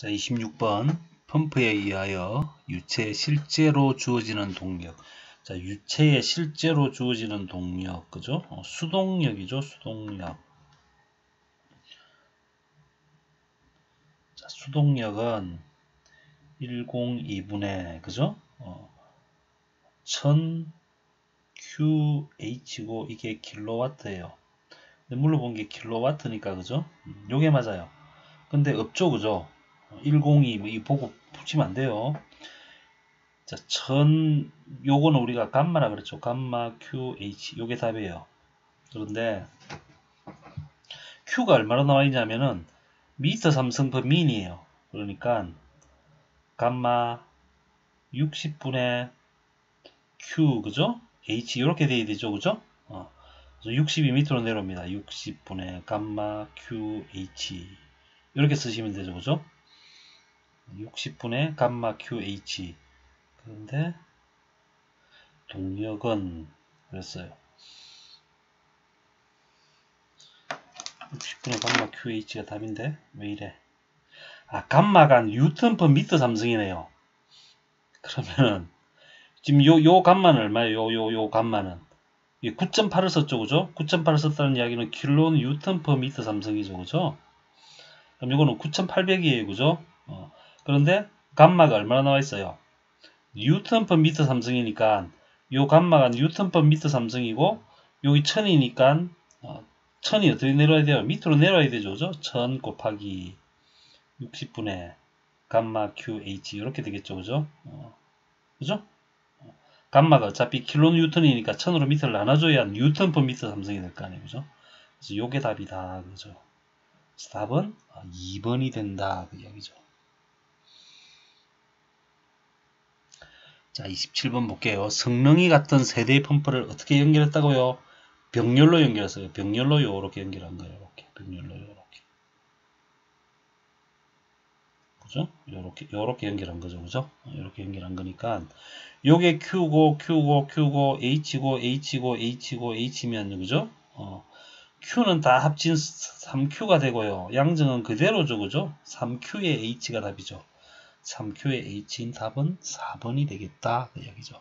자, 26번 펌프에 의하여 유체에 실제로 주어지는 동력. 자, 유체에 실제로 주어지는 동력, 그죠? 수동력이죠, 수동력. 자, 수동력은 102분의, 그죠? 1000QH고 이게 킬로와트예요. 근데 물어본 게 킬로와트니까, 그죠? 요게 맞아요. 근데 없죠, 그죠? 102, 이 보고 붙이면 안 돼요. 자, 요거는 우리가 감마라 그랬죠. 감마 QH. 요게 답이에요. 그런데 Q가 얼마나 나와 있냐면은 미터 삼성 per 민이에요. 그러니까 감마 60분의 Q, 그죠? H 이렇게 돼야 되죠, 그죠? 62m로 내려옵니다. 60분의 감마 QH 이렇게 쓰시면 되죠, 그죠? 60분의 감마 QH. 그런데 동력은 그랬어요. 60분의 감마 QH가 답인데 왜 이래? 아, 감마가 뉴턴 per 미터 삼성이네요. 그러면은 지금 요 감마는 얼마예요? 요 감마는 9.8을 썼죠, 그죠? 9.8을 썼다는 이야기는 킬로 뉴턴 per 미터 삼성이죠, 그죠? 그럼 이거는 9,800이에요, 그죠? 그런데 감마가 얼마나 나와 있어요? 뉴턴 per 미터 삼성이니까 요 감마가 뉴턴 per 미터 삼성이고 여기 1000이니까 1000이 어떻게 내려와야 돼요? 밑으로 내려와야 되죠, 그죠? 1000 곱하기 60분의 감마 QH 이렇게 되겠죠, 그죠? 그죠? 감마가 어차피 킬로뉴턴이니까 1000으로 미터를 나눠줘야 뉴턴 per 미터 삼성이 될 거 아니에요, 그죠? 그래서 요게 답이다, 그죠? 그래서 답은 2번이 된다, 그 이야기죠. 자, 27번 볼게요. 성능이 같은 세대의 펌프를 어떻게 연결했다고요? 병렬로 연결했어요. 병렬로 요렇게 연결한 거예요. 이렇게 병렬로 요렇게. 그죠? 요렇게 연결한 거죠. 그죠? 요렇게 연결한 거니까 요게 Q고 H고 H면 그죠? Q는 다 합친 3Q가 되고요. 양정은 그대로죠. 그죠? 3Q의 H가 답이죠. 3Q의 H인 답은 4번이 되겠다. 그 이야기죠.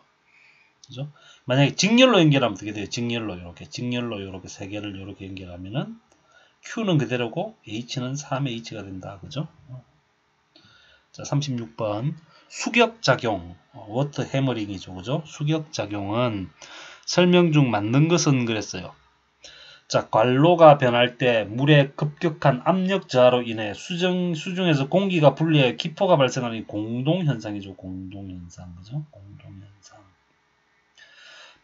그죠? 만약에 직렬로 연결하면 어떻게 돼요? 직렬로 이렇게 세 개를 이렇게 연결하면은 Q는 그대로고 H는 3의 H가 된다. 그죠? 자, 36번 수격작용, 워터 해머링이죠, 그죠? 수격작용은 설명 중 맞는 것은 그랬어요. 자, 관로가 변할 때 물의 급격한 압력 저하로 인해 수중에서 공기가 분리해 기포가 발생하는 공동현상이죠, 공동현상, 그죠? 공동현상.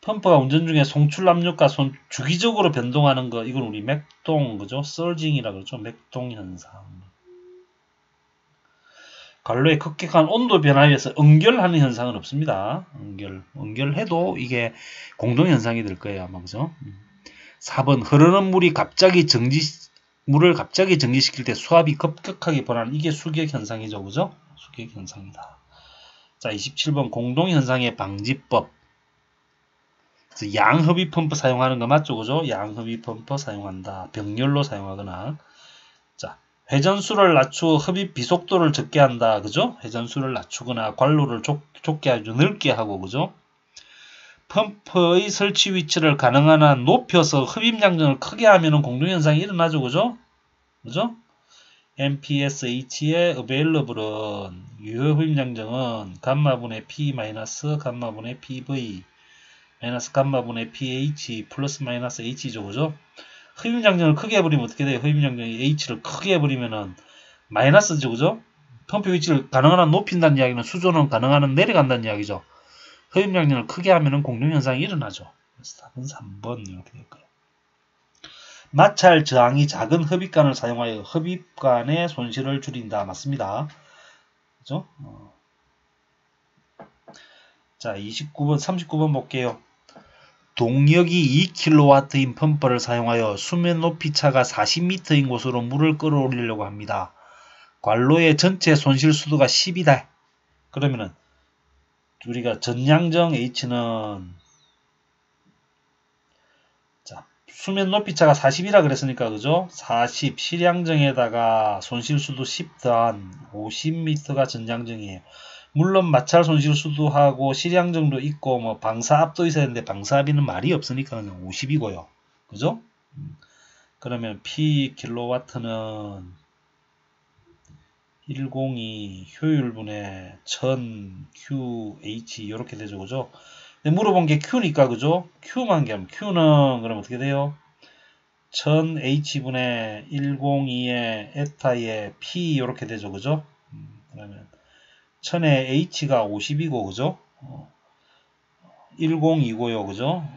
펌프가 운전 중에 송출 압력과 주기적으로 변동하는 거, 이건 우리 맥동, 그죠? 서징이라 그러죠, 맥동현상. 관로의 급격한 온도 변화에 의해서 응결하는 현상은 없습니다. 응결해도 이게 공동현상이 될 거예요, 아마, 그죠? 4번, 흐르는 물을 갑자기 정지시킬 때 수압이 급격하게 변하는 이게 수격현상이죠, 그죠? 수격현상이다. 자, 27번, 공동현상의 방지법. 양흡입 펌프 사용하는 거 맞죠, 그죠? 양흡입 펌프 사용한다. 병렬로 사용하거나. 자, 회전수를 낮추어 흡입 비속도를 적게 한다. 그죠? 회전수를 낮추거나 관로를 좁게 아주 넓게 하고, 그죠? 펌프의 설치 위치를 가능한 한 높여서 흡입 양정을 크게 하면 공동현상이 일어나죠. 그죠? 그죠? MPSH의 available은 유효 흡입 양정은 감마분의 P 마이너스 감마분의 PV 마이너스 감마분의 PH 플러스 마이너스 H죠. 그죠? 흡입 양정을 크게 해버리면 어떻게 돼요? 흡입 양정이 H를 크게 해버리면은 마이너스죠, 그죠? 펌프 위치를 가능한 한 높인다는 이야기는 수조는 가능한 한 내려간다는 이야기죠. 흡입 양정을 크게 하면은 공동현상이 일어나죠. 그래서 답은 3번 이렇게 될 거예요. 마찰 저항이 작은 흡입관을 사용하여 흡입관의 손실을 줄인다. 맞습니다. 그죠? 자, 39번 볼게요. 동력이 2kW인 펌프를 사용하여 수면 높이 차가 40m인 곳으로 물을 끌어올리려고 합니다. 관로의 전체 손실 수도가 10이다. 그러면은 우리가 전양정 H는 자, 수면 높이차가 40이라 그랬으니까 그죠? 40 실향정에다가 손실수도 10 더한 50m가 전장정이에요. 물론 마찰 손실수도 하고 실향정도 있고 뭐 방사압도 있어야 되는데 방사압이는 말이 없으니까 그냥 50이고요. 그죠? 그러면 P 킬로와트는 102 효율분의 1000 QH 이렇게 되죠. 그죠? 근데 물어본 게 Q니까 그죠? Q만 겸 Q는 그럼 어떻게 돼요? 1000H분의 102의 에타의 P 이렇게 되죠. 그죠? 그러면 1000의 H가 50이고 그죠? 102고요. 그죠?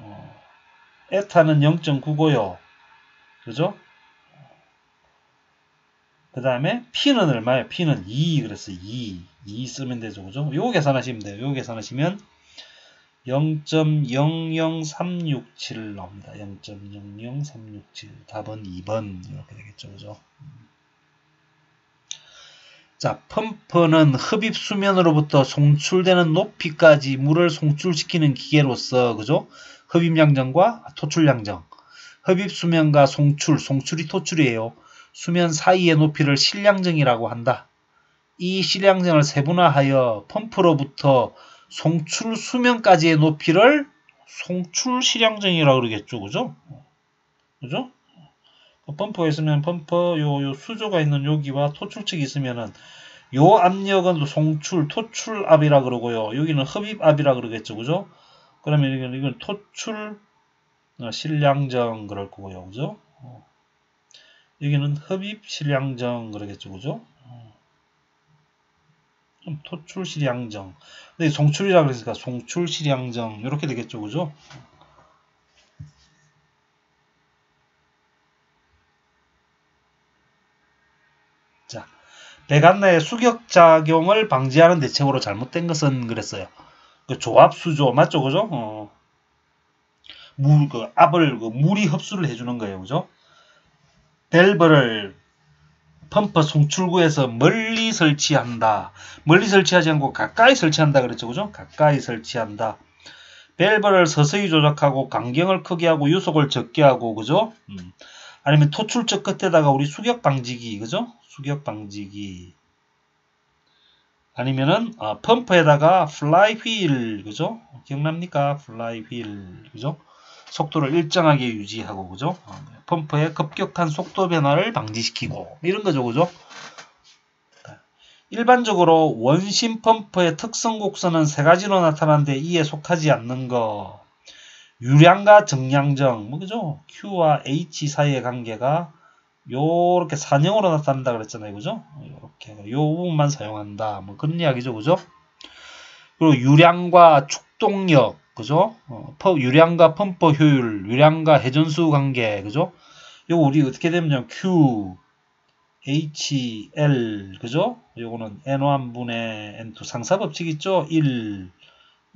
에타는 0.9고요. 그죠? 그 다음에 P는 얼마예요? P는 2 그랬어요. 2 쓰면 되죠. 그죠? 요거 계산하시면 돼요. 요거 계산하시면 0.00367 나옵니다. 0.00367 답은 2번 이렇게 되겠죠. 그죠? 자, 펌프는 흡입 수면으로부터 송출되는 높이까지 물을 송출시키는 기계로서 그죠? 흡입 양정과 토출 양정. 흡입 수면과 송출이 토출이에요. 수면 사이의 높이를 실량정이라고 한다. 이 실량정을 세분화하여 펌프로부터 송출 수면까지의 높이를 송출 실량정이라고 그러겠죠. 그죠? 그죠? 펌프가 있으면 요 수조가 있는 여기와 토출측이 있으면은 요 압력은 송출, 토출압이라 그러고요. 여기는 흡입압이라 그러겠죠. 그죠? 그러면 이건 토출 실량정 그럴 거고요. 그죠? 여기는 흡입 실량정 그러겠죠. 그죠? 토출 실량정. 근데 송출이라 그랬으니까 송출 실량정 이렇게 되겠죠. 그죠? 자, 배관내의 수격작용을 방지하는 대책으로 잘못된 것은 그랬어요. 그 조합수조 맞죠? 그죠? 물이 흡수를 해주는 거예요. 그죠? 밸브를 펌프 송출구에서 멀리 설치한다. 멀리 설치하지 않고 가까이 설치한다 그랬죠. 그죠? 가까이 설치한다. 밸브를 서서히 조작하고 간경을 크게 하고 유속을 적게 하고 그죠? 아니면 토출적 끝에다가 우리 수격 방지기 그죠? 수격 방지기 아니면은 펌프에다가 플라이 휠 그죠? 기억납니까? 플라이 휠 그죠? 속도를 일정하게 유지하고 그죠? 펌프의 급격한 속도 변화를 방지시키고 이런 거죠. 그죠? 일반적으로 원심 펌프의 특성 곡선은 세 가지로 나타나는데 이에 속하지 않는 거. 유량과 정량정, 그죠? Q와 H 사이의 관계가 요렇게 산형으로 나타난다 그랬잖아요. 그죠? 요렇게. 요 부분만 사용한다. 뭐 그런 이야기죠. 그죠? 그리고 유량과 축동력, 그죠? 유량과 펌프 효율, 유량과 회전수 관계, 그죠? 요거 우리 어떻게 되면요? Q, H, L, 그죠? 요거는 N1분의 N2 상사 법칙 있죠? 1,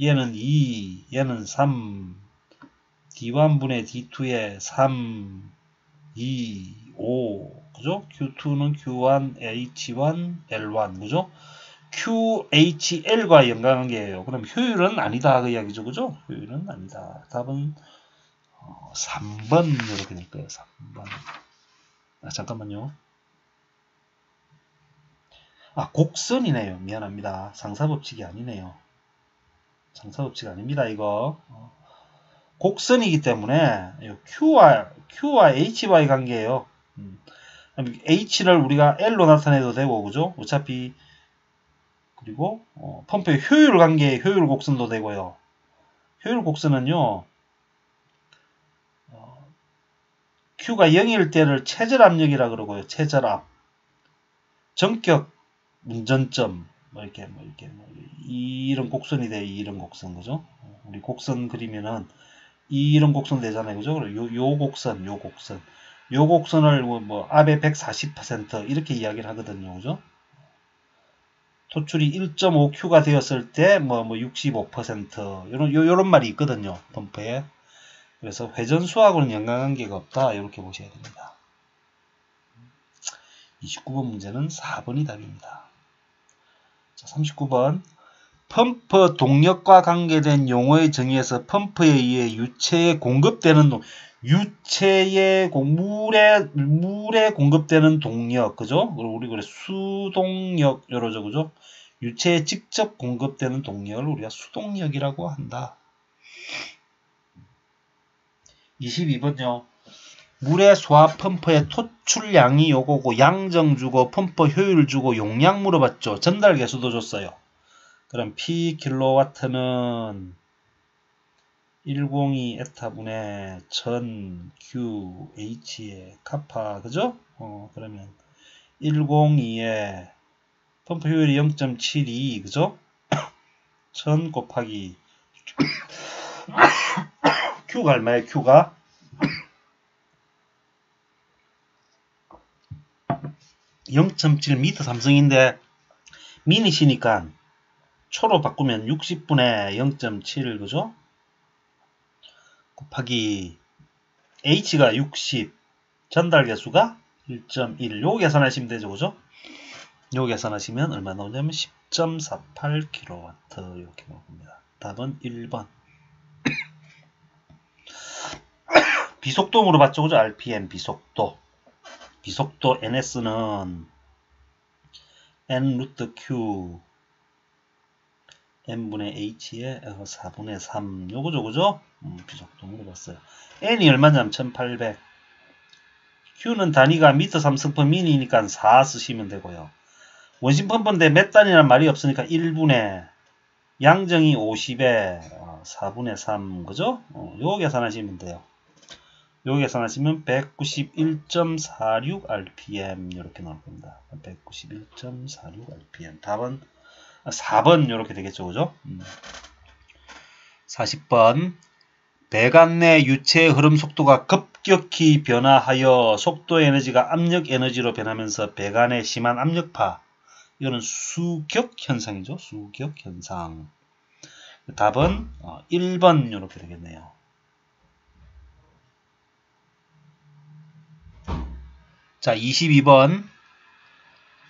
얘는 2, 얘는 3, D1분의 D2의 3, 2, 5, 그죠? Q2는 Q1, H1, L1, 그죠? QHL과 연관관계예요. 그럼 효율은 아니다 그 이야기죠. 그죠? 효율은 아니다. 답은 3번 이렇게 될 거예요. 3번. 잠깐만요. 곡선이네요. 미안합니다. 상사법칙이 아니네요. 상사법칙 아닙니다. 이거. 곡선이기 때문에 Q와 H와의 관계예요. H를 우리가 L로 나타내도 되고 그죠? 어차피 그리고 펌프의 효율 관계의 효율 곡선도 되고요. 효율 곡선은요. Q가 0일 때를 최저 압력이라 그러고요. 최저압. 전격 운전점 이런 곡선이 돼요. 이런 곡선 그죠? 우리 곡선 그리면은 이런 곡선 되잖아요. 그죠? 요 곡선을 뭐 압의 140% 이렇게 이야기를 하거든요. 그죠? 토출이 1.5Q가 되었을 때 뭐 65% 요런 말이 있거든요. 펌프에. 그래서 회전수하고는 연관관계가 없다. 이렇게 보셔야 됩니다. 29번 문제는 4번이 답입니다. 자, 39번. 펌프 동력과 관계된 용어의 정의에서 펌프에 의해 유체에 공급되는 유체의 물에 공급되는 동력, 그죠? 우리 그래 수동력 이러죠, 그죠? 유체에 직접 공급되는 동력을 우리가 수동력이라고 한다. 22번요. 물의 소화 펌프의 토출량이 요거고 양정 주고 펌프 효율 주고 용량 물어봤죠. 전달 개수도 줬어요. 그럼 P 킬로와트는 102 에타분의 1000 QH의 카파, 그죠? 그러면 102에 펌프 효율이 0.72, 그죠? 1000 곱하기 Q가 얼마예요? Q가 0.7m 삼성인데 미니시니까 초로 바꾸면 60분의 0.7, 그죠? 곱하기 H가 60, 전달 개수가 1.1. 요거 계산하시면 되죠, 그죠? 요거 계산하시면 얼마 나오냐면 10.48kW 이렇게 나옵니다. 답은 1번. 비속도 물어봤죠, 그죠? RPM 비속도. 비속도 NS는 N 루트 Q N분의 H에 4분의 3 요거죠, 그죠? 비속도 물어봤어요. N이 얼마냐면 1800. Q는 단위가 미터 삼성펌 미니니까 4 쓰시면 되고요. 원심 펌프인데 몇 단이란 말이 없으니까 1분의 양정이 50에 4분의 3, 그죠? 요거 계산하시면 돼요. 요거 계산하시면 191.46 rpm 이렇게 나올 겁니다. 191.46 rpm. 답은 4번 이렇게 되겠죠, 그죠? 40번. 배관 내 유체의 흐름 속도가 급격히 변화하여 속도 에너지가 압력 에너지로 변하면서 배관에 심한 압력파. 이거는 수격 현상이죠. 수격 현상. 답은 1번 이렇게 되겠네요. 자, 22번.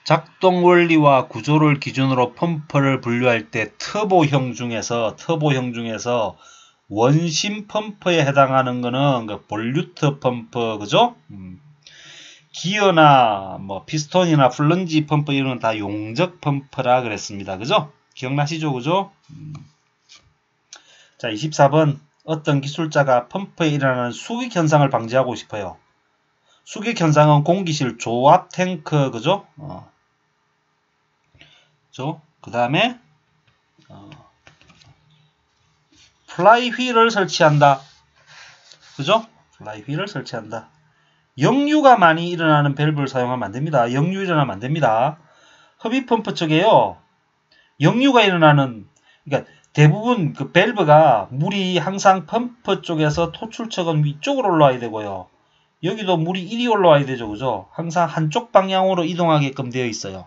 작동 원리와 구조를 기준으로 펌프를 분류할 때 터보형 중에서 원심 펌프에 해당하는 거는 그 볼류트 펌프, 그죠? 기어나 뭐 피스톤이나 플런지 펌프 이런 건 다 용접 펌프라 그랬습니다. 그죠? 기억나시죠? 그죠? 자, 24번. 어떤 기술자가 펌프에 일어나는 수직 현상을 방지하고 싶어요. 수직 현상은 공기실 조압 탱크, 그죠? 그 다음에 플라이 휠을 설치한다. 그죠? 플라이 휠을 설치한다. 역류가 많이 일어나는 밸브를 사용하면 안됩니다. 역류 일어나면 안됩니다. 흡입펌프 쪽에요. 역류가 일어나는, 그러니까 대부분 그 밸브가 물이 항상 펌프 쪽에서 토출척은 위쪽으로 올라와야 되고요. 여기도 물이 이리 올라와야 되죠, 그죠? 항상 한쪽 방향으로 이동하게끔 되어 있어요.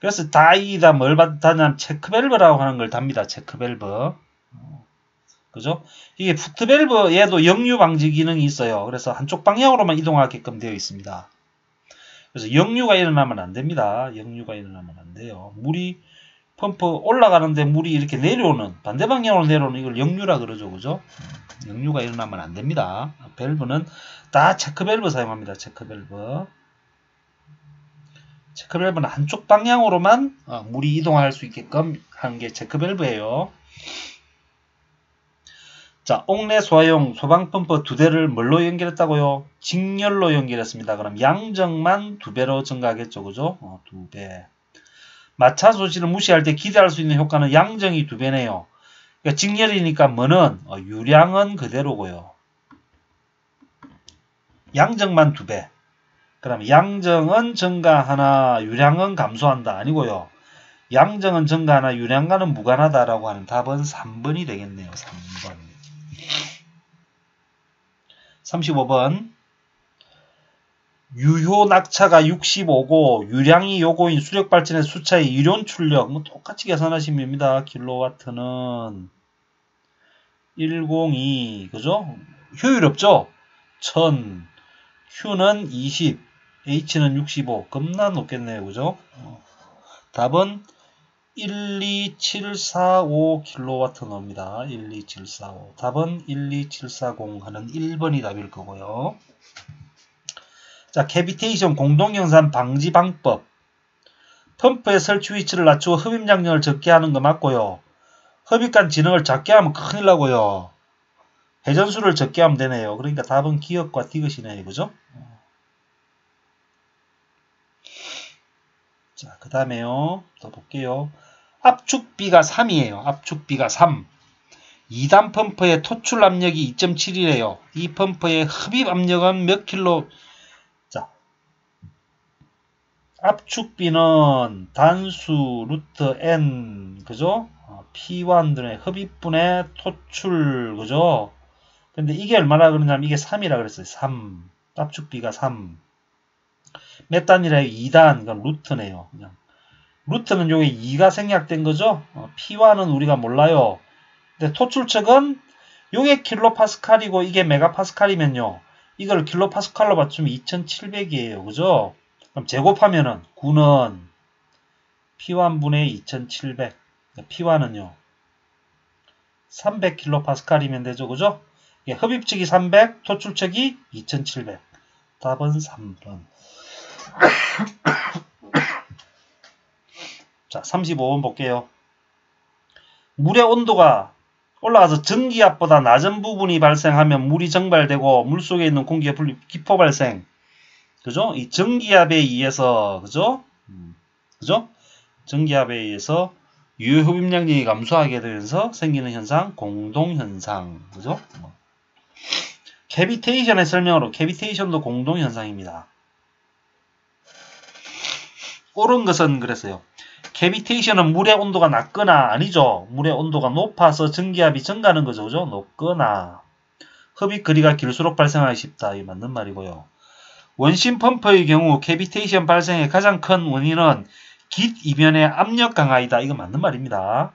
그래서 다이다 뭘 받다냐면 체크밸브라고 하는 걸 답니다. 체크밸브. 그죠? 이게 푸트밸브 얘도 역류 방지 기능이 있어요. 그래서 한쪽 방향으로만 이동하게끔 되어 있습니다. 그래서 역류가 일어나면 안 됩니다. 역류가 일어나면 안 돼요. 물이 펌프 올라가는데 물이 이렇게 내려오는, 반대 방향으로 내려오는 이걸 역류라 그러죠. 그죠? 역류가 일어나면 안 됩니다. 밸브는 다 체크밸브 사용합니다. 체크밸브. 체크밸브는 한쪽 방향으로만 물이 이동할 수 있게끔 하는 게 체크밸브예요. 자, 옥내 소화용 소방펌프 2대를 뭘로 연결했다고요? 직렬로 연결했습니다. 그럼 양정만 2배로 증가하겠죠. 그죠? 2배. 마차 소실을 무시할 때 기대할 수 있는 효과는 양정이 2배네요. 그러니까 직렬이니까 뭐는 유량은 그대로고요. 양정만 2배. 그럼 양정은 증가하나 유량은 감소한다. 아니고요. 양정은 증가하나 유량과는 무관하다라고 하는 답은 3번이 되겠네요. 3번. 35번. 유효 낙차가 65고 유량이 요거인 수력발전의 수차의 이론 출력 뭐 똑같이 계산하시면 됩니다. 킬로와트는 102, 그죠? 효율 없죠? 1000, Q는 20, H는 65. 겁나 높겠네요. 그죠? 답은 12745kW 나옵니다. 12745. 답은 12740 하는 1번이 답일 거고요. 자, 캐비테이션 공동영산 방지 방법. 펌프의 설치 위치를 낮추고 흡입 양력을 적게 하는 거 맞고요. 흡입관 진행을 작게 하면 큰일 나고요. 회전수를 적게 하면 되네요. 그러니까 답은 기역과 디귿이네요. 그죠? 자, 그 다음에요. 더 볼게요. 압축비가 3이에요. 압축비가 3. 2단 펌프의 토출 압력이 2.7이래요. 이 펌프의 흡입 압력은 몇 킬로? 자, 압축비는 단수 루트 n, 그죠? P1분의 흡입분의 토출, 그죠? 근데 이게 얼마나 그러냐면 이게 3이라 그랬어요. 3. 압축비가 3. 몇 단이래요? 2단. 그럼 루트네요. 그냥. 루트는 요게 2가 생략된 거죠? P1은 우리가 몰라요. 근데 토출측은 요게 킬로파스칼이고 이게 메가파스칼이면요. 이걸 킬로파스칼로 맞추면 2700이에요. 그죠? 그럼 제곱하면은 9는 P1분의 2700. P1은요. 300킬로파스칼이면 되죠. 그죠? 흡입측이 300, 토출측이 2700. 답은 3번. 자, 35번 볼게요. 물의 온도가 올라가서 전기압보다 낮은 부분이 발생하면 물이 증발되고 물속에 있는 공기의 기포 발생. 그죠? 이 전기압에 의해서, 그죠? 그죠? 전기압에 의해서 유효흡입량이 감소하게 되면서 생기는 현상, 공동현상. 그죠? 캐비테이션의 설명으로 캐비테이션도 공동현상입니다. 옳은 것은 그랬어요. 캐비테이션은 물의 온도가 낮거나 아니죠. 물의 온도가 높아서 전기압이 증가하는 거죠. 그죠? 높거나 흡입 거리가 길수록 발생하기 쉽다. 이 맞는 말이고요. 원심 펌프의 경우 캐비테이션 발생의 가장 큰 원인은 깃 이면의 압력 강화이다. 이거 맞는 말입니다.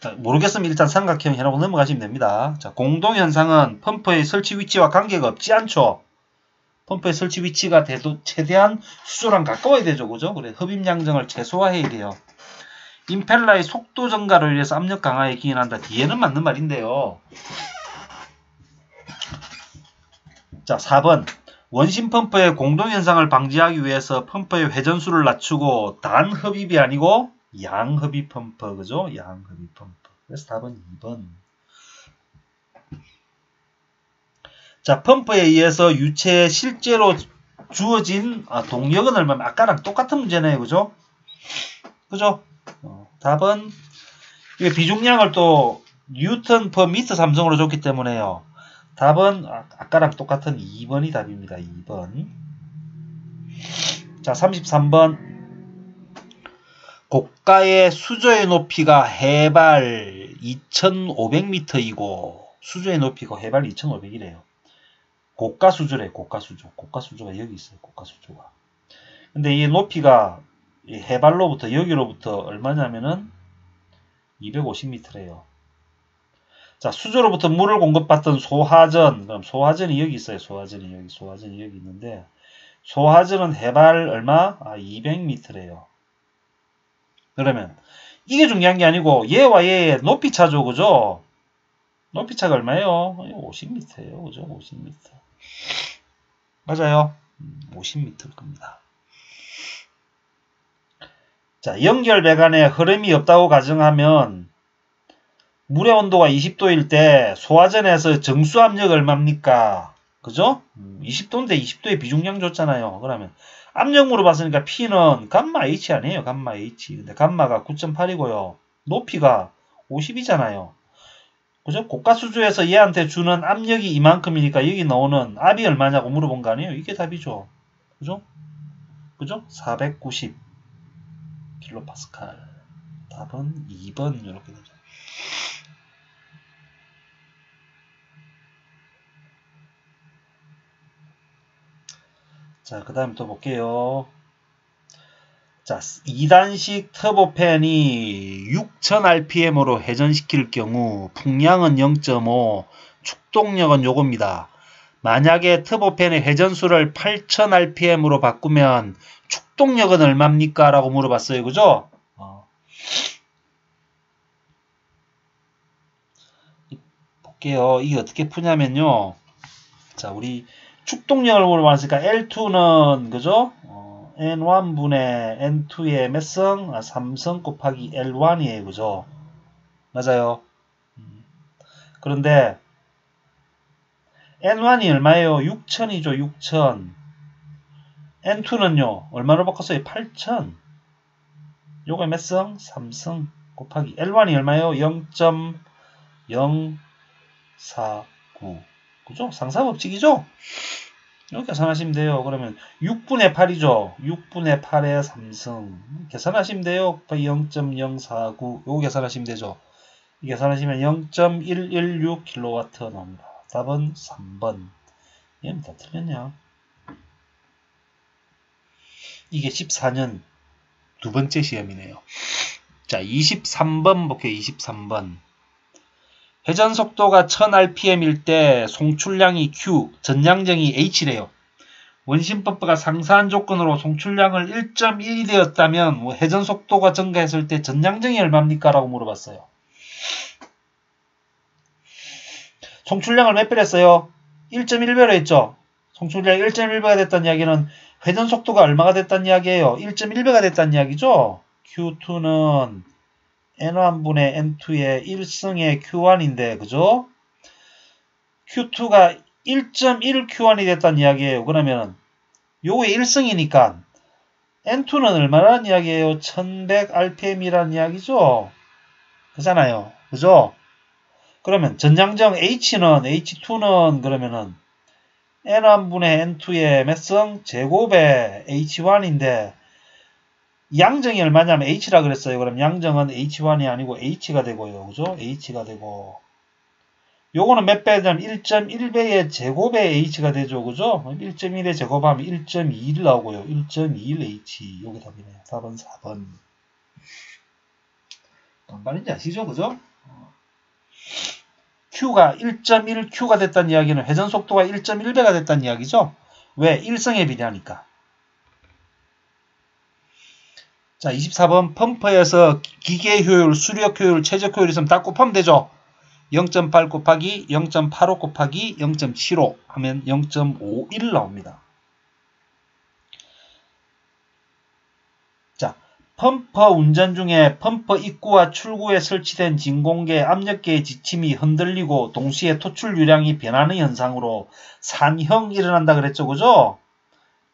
자, 모르겠으면 일단 삼각형 해놓고 넘어가시면 됩니다. 자, 공동현상은 펌프의 설치 위치와 관계가 없지 않죠. 펌프의 설치 위치가 돼도 최대한 수조랑 가까워야 되죠. 그죠? 그래 흡입 양정을 최소화해야 돼요. 임펠러의 속도 증가로 인해서 압력 강화에 기인한다. 뒤에는 맞는 말인데요. 자, 4번. 원심 펌프의 공동현상을 방지하기 위해서 펌프의 회전수를 낮추고 단 흡입이 아니고 양 흡입 펌프. 그죠? 양 흡입 펌프. 그래서 답은 2번. 자, 펌프에 의해서 유체에 실제로 주어진 동력은 얼마면 아까랑 똑같은 문제네요. 그죠? 그죠? 답은 이게 비중량을 또 뉴턴 퍼 미터 삼성으로 줬기 때문에요. 답은 아까랑 똑같은 2번이 답입니다. 2번. 자, 33번. 고가의 수조의 높이가 해발 2500m이고 수조의 높이가 해발 2500이래요. 고가 수조래. 고가 수조. 고가 수조가 여기 있어요. 고가 수조가. 근데 이 높이가 이 해발로부터 여기로부터 얼마냐면은 250m래요. 자, 수조로부터 물을 공급받던 소하전. 그럼 소하전이 여기 있어요. 소하전이 여기 있는데 소하전은 해발 얼마? 200m래요. 그러면 이게 중요한 게 아니고 얘와 얘의 높이 차죠. 그죠? 높이 차가 얼마예요? 50m예요. 그죠? 50m. 맞아요. 50m일 겁니다. 자, 연결 배관에 흐름이 없다고 가정하면 물의 온도가 20도일 때 소화전에서 정수 압력 얼마입니까? 그죠? 20도인데 20도에 비중량 줬잖아요. 그러면 압력 물어봤으니까 P는 감마 H 아니에요. 감마 H. 근데 감마가 9.8이고요. 높이가 50이잖아요. 그죠? 고가 수조에서 얘한테 주는 압력이 이만큼이니까 여기 나오는 압이 얼마냐고 물어본 거 아니에요? 이게 답이죠. 그죠? 그죠? 490 킬로파스칼. 답은 2번 이렇게 되죠. 자, 그 다음에 또 볼게요. 자, 2단식 터보팬이 6000rpm으로 회전시킬 경우 풍량은 0.5, 축동력은 요겁니다. 만약에 터보팬의 회전수를 8000rpm으로 바꾸면 축동력은 얼마입니까? 라고 물어봤어요. 그죠? 볼게요. 이게 어떻게 푸냐면요. 자, 우리 축동력을 물어봤으니까 L2는 그죠? N1분의 N2의 몇 성? 3성 곱하기 L1이에요. 그죠? 맞아요. 그런데 N1이 얼마예요? 6000이죠. 6000. N2는요. 얼마로 바꿨어요? 8000. 요거 몇 성? 3성 곱하기 L1이 얼마예요? 0.049. 그죠? 상사법칙이죠? 이렇게 계산하시면 돼요. 그러면 6분의 8이죠. 6분의 8의 3승. 계산하시면 돼요. 0.049. 요거 계산하시면 되죠. 이 계산하시면 0.116kW 나옵니다. 답은 3번. 얘는 다 틀렸냐? 이게 14년 두 번째 시험이네요. 자, 23번 볼게요. 23번. 회전 속도가 1000rpm일 때 송출량이 Q, 전량정이 H래요. 원심법과 상사한 조건으로 송출량을 1.1이 되었다면 회전 속도가 증가했을 때 전량정이 얼마입니까? 라고 물어봤어요. 송출량을 몇 배로 했어요? 1.1배로 했죠. 송출량이 1.1배가 됐다는 이야기는 회전 속도가 얼마가 됐다는 이야기예요? 1.1배가 됐다는 이야기죠. Q2는 N1분의 N2의 1승의 Q1인데 그죠? Q2가 1.1Q1이 됐다는 이야기예요. 그러면 요게 1승이니까 N2는 얼마라는 이야기예요? 1100rpm이라는 이야기죠? 그잖아요. 그죠? 그러면 전량정 H2는 그러면은 N1분의 N2의 몇 승? 제곱의 H1인데 양정이 얼마냐면 H라 그랬어요. 그럼 양정은 H1이 아니고 H가 되고요. 그죠? H가 되고. 요거는 몇 배 되냐면 1.1배의 제곱의 H가 되죠. 그죠? 1.1의 제곱하면 1.21 나오고요. 1.21H. 요게 답이네요. 답은 4번. 뭔 말인지 아시죠? 그죠? Q가 1.1Q가 됐다는 이야기는 회전 속도가 1.1배가 됐다는 이야기죠? 왜? 1승에 비례하니까. 자, 24번 펌프에서 기계 효율, 수력 효율, 최적 효율 있으면 다 곱하면 되죠. 0.8 곱하기 0.85 곱하기 0.75 하면 0.51 나옵니다. 자, 펌프 운전 중에 펌프 입구와 출구에 설치된 진공계 압력계의 지침이 흔들리고 동시에 토출 유량이 변하는 현상으로 산형 일어난다 그랬죠. 그죠?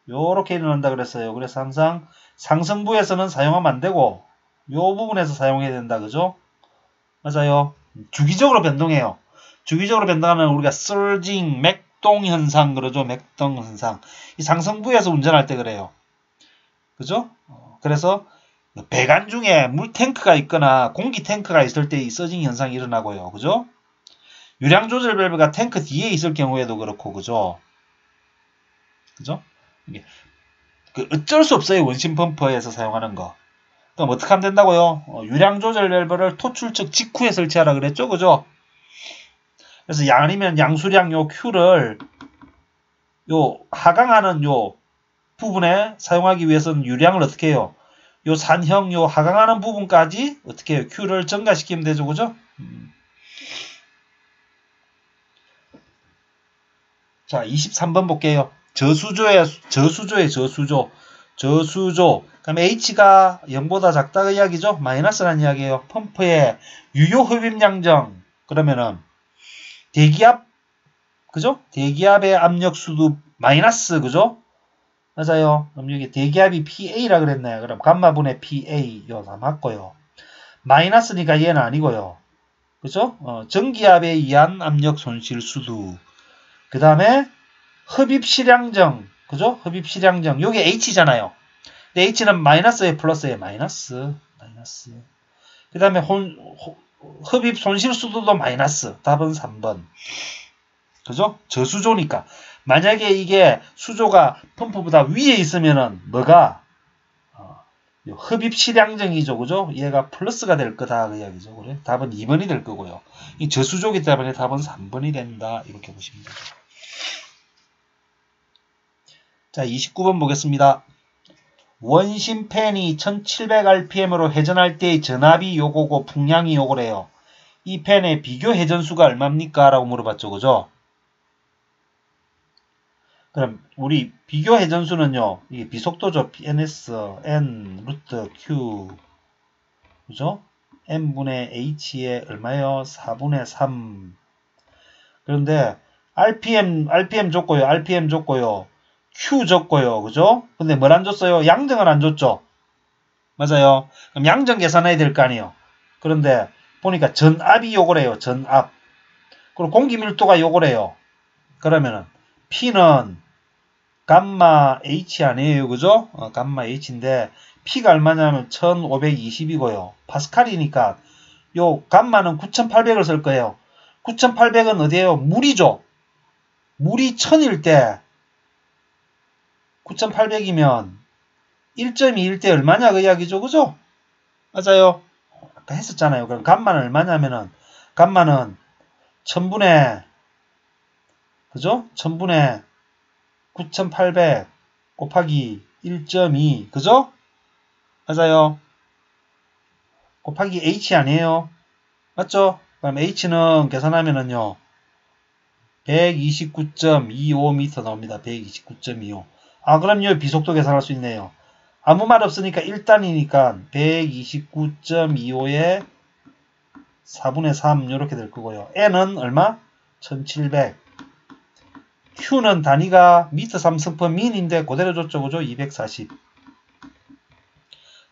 요렇게 일어난다 그랬어요. 그래서 항상 상승부에서는 사용하면 안 되고 요 부분에서 사용해야 된다. 그죠? 맞아요. 주기적으로 변동해요. 주기적으로 변동하면 우리가 surging, 맥동 현상 그러죠. 맥동 현상. 이 상승부에서 운전할 때 그래요. 그죠? 그래서 배관 중에 물탱크가 있거나 공기 탱크가 있을 때 이 서징 현상이 일어나고요. 그죠? 유량 조절 밸브가 탱크 뒤에 있을 경우에도 그렇고, 그죠? 그죠? 이게 어쩔 수 없어요. 원심 펌프에서 사용하는 거. 그럼 어떻게 하면 된다고요? 유량 조절 밸브를 토출 측 직후에 설치하라 그랬죠? 그죠? 그래서 아니면 양수량 요 Q를 요 하강하는 요 부분에 사용하기 위해서는 유량을 어떻게 해요? 요 산형 요 하강하는 부분까지 어떻게 해요? Q를 증가시키면 되죠. 그죠? 자, 23번 볼게요. 저수조. 그럼 H가 0보다 작다 그 이야기죠? 마이너스라는 이야기예요. 펌프의 유효 흡입 양정. 그러면은 대기압, 그죠? 대기압의 압력 수도 마이너스, 그죠? 맞아요. 그럼 여기 대기압이 PA라 그랬나요? 그럼 감마분의 PA 이거 다 맞고요. 마이너스니까 얘는 아니고요. 그죠? 전기압에 의한 압력 손실 수도. 그 다음에 흡입실량정. 그죠? 흡입실량정. 요게 H잖아요. 근데 H는 마이너스에 플러스에 마이너스. 그 다음에 흡입 손실 수도도 마이너스. 답은 3번. 그죠? 저수조니까. 만약에 이게 수조가 펌프보다 위에 있으면은 뭐가 흡입 실량정이죠. 그죠? 얘가 플러스가 될 거다 그 이야기죠. 그래? 답은 2번이 될 거고요. 이 저수조기 때문에 답은 3번이 된다. 이렇게 보시면 되죠. 자, 29번 보겠습니다. 원심 팬이 1700rpm으로 회전할 때의 전압이 요거고 풍량이 요거래요. 이 팬의 비교 회전수가 얼마입니까? 라고 물어봤죠. 그죠? 그럼 우리 비교 회전수는요. 이게 비속도죠. ns n 루트 q 그죠? n분의 h의 얼마요? 4분의 3. 그런데 rpm 줬고요. q 줬고요. 그죠? 근데 뭘 안 줬어요? 양정을 안 줬죠. 맞아요. 그럼 양정 계산해야 될 거 아니에요. 그런데 보니까 전압이 요거래요. 전압. 그리고 공기 밀도가 요거래요. 그러면은 P는 감마 H 아니에요. 그죠? 감마 H인데 P가 얼마냐면 1520이고요. 파스칼이니까 요 감마는 9800을 쓸 거예요. 9800은 어디에요? 물이죠. 물이 1000일 때 9800이면 1.21 때 얼마냐 그 이야기죠. 그죠? 맞아요. 아까 했었잖아요. 그럼 감마는 얼마냐면은 감마는 1000분의 그죠? 1000분의 9800 곱하기 1.2 그죠? 맞아요. 곱하기 H 아니에요. 맞죠? 그럼 H는 계산하면은요. 129.25m 나옵니다. 129.25. 아, 그럼요. 비속도 계산할 수 있네요. 아무 말 없으니까 1단이니까 129.25에 4분의 3 이렇게 될 거고요. N은 얼마? 1700. Q는 단위가 미터 3승 민인데 그대로 줬죠. 그죠? 240.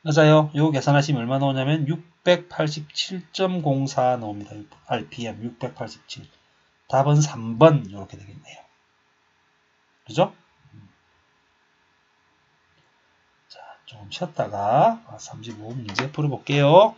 맞아요. 요거 계산하시면 얼마 나오냐면 687.04 나옵니다. RPM 687. 답은 3번 이렇게 되겠네요. 그죠? 자, 조금 쉬었다가 35분 문제 풀어볼게요.